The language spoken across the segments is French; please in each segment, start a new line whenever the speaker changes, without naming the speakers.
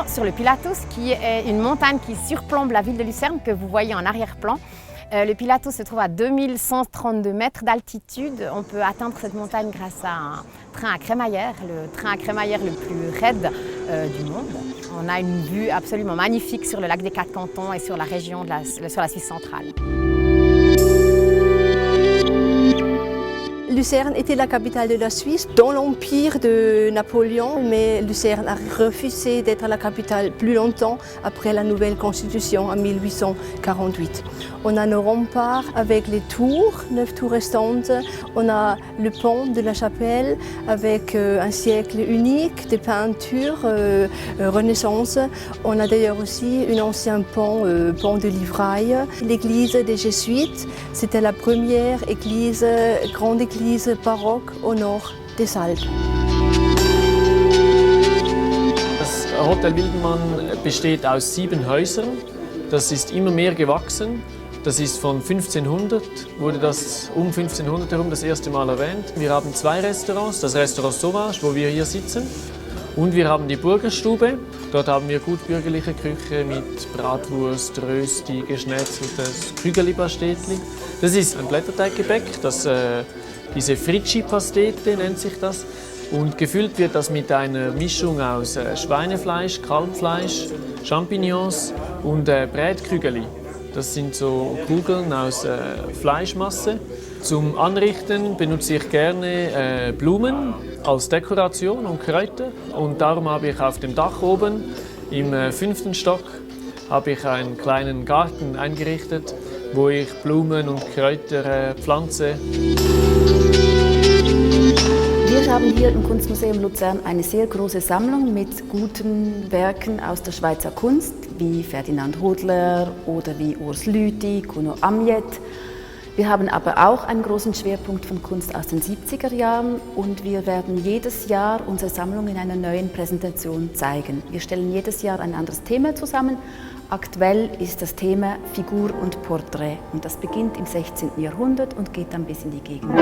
sur le Pilatus, qui est une montagne qui surplombe la ville de Lucerne, que vous voyez en arrière-plan. Le Pilatus se trouve à 2132 mètres d'altitude. On peut atteindre cette montagne grâce à un train à crémaillère, le train à crémaillère le plus raide du monde. On a une vue absolument magnifique sur le lac des Quatre Cantons et sur la région, sur la Suisse centrale.
Lucerne était la capitale de la Suisse dans l'empire de Napoléon, mais Lucerne a refusé d'être la capitale plus longtemps après la nouvelle constitution en 1848. On a nos remparts avec les tours, 9 tours restantes. On a le pont de la Chapelle avec un siècle unique, des peintures Renaissance. On a d'ailleurs aussi un ancien pont, pont de Livraille. L'église des Jésuites, c'était la première église, grande église baroque au nord des Alpes.
Das Hotel Wildenmann besteht aus 7 Häusern. Das ist immer mehr gewachsen. Das ist von 1500, wurde das um 1500 herum das erste Mal erwähnt. Wir haben 2 Restaurants, das Restaurant Sauvage, wo wir hier sitzen, und wir haben die Burgerstube. Dort haben wir gut bürgerliche Küche mit Bratwurst, Rösti, geschnetzeltes Kügeli-Pastetli. Das ist ein Blätterteiggebäck, diese Fritschi-Pastete nennt sich das. Und gefüllt wird das mit einer Mischung aus Schweinefleisch, Kalbfleisch, Champignons und Brätkügeli. Das sind so Kugeln aus Fleischmasse. Zum Anrichten benutze ich gerne Blumen als Dekoration und Kräuter. Und darum habe ich auf dem Dach oben im 5. Stock habe ich einen kleinen Garten eingerichtet, wo ich Blumen und Kräuter pflanze.
Wir haben hier im Kunstmuseum Luzern eine sehr große Sammlung mit guten Werken aus der Schweizer Kunst, wie Ferdinand Hodler oder wie Urs Lüthi, Kuno Amjet. Wir haben aber auch einen großen Schwerpunkt von Kunst aus den 70er Jahren und wir werden jedes Jahr unsere Sammlung in einer neuen Präsentation zeigen. Wir stellen jedes Jahr ein anderes Thema zusammen. Aktuell ist das Thema Figur und Porträt und das beginnt im 16. Jahrhundert und geht dann bis in die Gegenwart.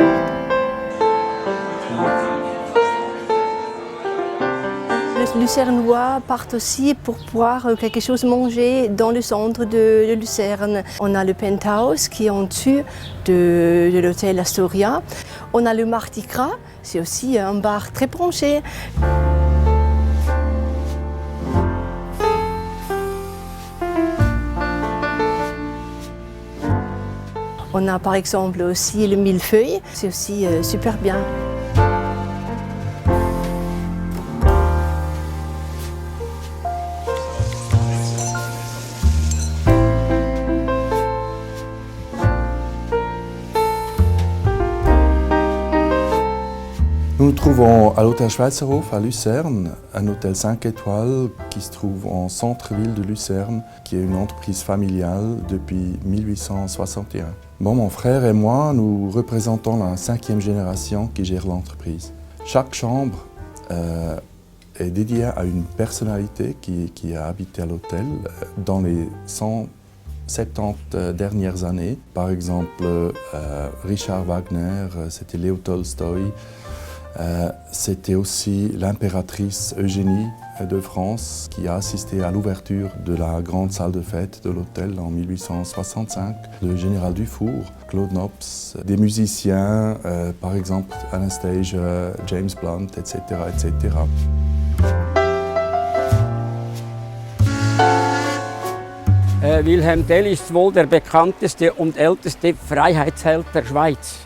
Les Lucernois partent aussi pour boire quelque chose manger dans le centre de Lucerne. On a le penthouse qui est en dessus de l'hôtel Astoria. On a le Mardi Gras, c'est aussi un bar très branché. On a par exemple aussi le millefeuille, c'est aussi super bien.
Nous nous trouvons à l'hôtel Schweizerhof à Lucerne, un hôtel 5 étoiles qui se trouve en centre-ville de Lucerne, qui est une entreprise familiale depuis 1861. Bon, mon frère et moi, nous représentons la 5e génération qui gère l'entreprise. Chaque chambre est dédiée à une personnalité qui a habité à l'hôtel dans les 170 dernières années. Par exemple, Richard Wagner, c'était Léo Tolstoï. C'était aussi l'impératrice Eugénie de France qui a assisté à l'ouverture de la grande salle de fête de l'hôtel en 1865. Le général Dufour, Claude Nobs, des musiciens, par exemple Anastasia, James Blunt, etc. etc.
Wilhelm Tell ist wohl der bekannteste und älteste Freiheitsheld der Schweiz.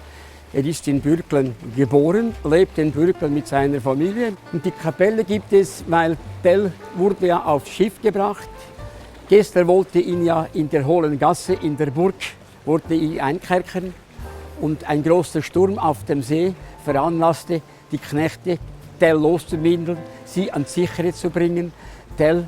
Er ist in Bürglen geboren, lebt in Bürglen mit seiner Familie. Und die Kapelle gibt es, weil Tell wurde ja aufs Schiff gebracht. Gessler wollte ihn ja in der Hohlen Gasse in der Burg wollte ihn einkerkern. Und ein großer Sturm auf dem See veranlasste die Knechte, Tell loszuwindeln, sie ans Sichere zu bringen. Tell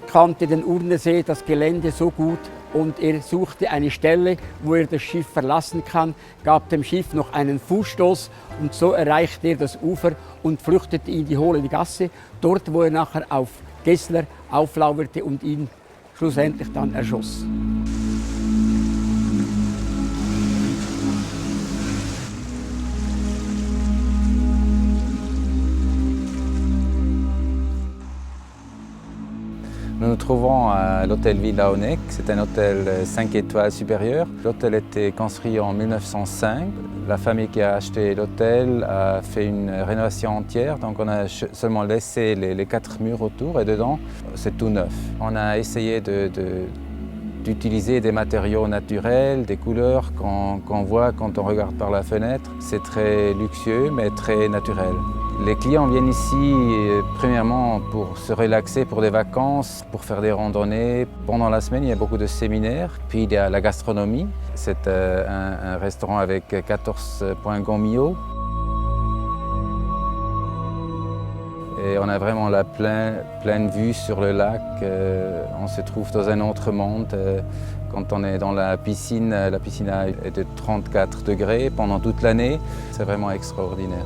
kannte den Urnersee, das Gelände so gut, und er suchte eine Stelle, wo er das Schiff verlassen kann, gab dem Schiff noch einen Fußstoß und so erreichte er das Ufer und flüchtete in die Hohle Gasse, dort wo er nachher auf Gessler auflauerte und ihn schlussendlich dann erschoss.
Nous nous trouvons à l'hôtel Villa Onec, c'est un hôtel 5 étoiles supérieur. L'hôtel a été construit en 1905. La famille qui a acheté l'hôtel a fait une rénovation entière, donc on a seulement laissé les 4 murs autour et dedans c'est tout neuf. On a essayé d'utiliser des matériaux naturels, des couleurs qu'on voit quand on regarde par la fenêtre. C'est très luxueux mais très naturel. Les clients viennent ici premièrement pour se relaxer pour des vacances, pour faire des randonnées. Pendant la semaine, il y a beaucoup de séminaires. Puis il y a la gastronomie. C'est un restaurant avec 14 points Gomio. Et on a vraiment la pleine vue sur le lac. On se trouve dans un autre monde. Quand on est dans la piscine est de 34 degrés pendant toute l'année. C'est vraiment extraordinaire.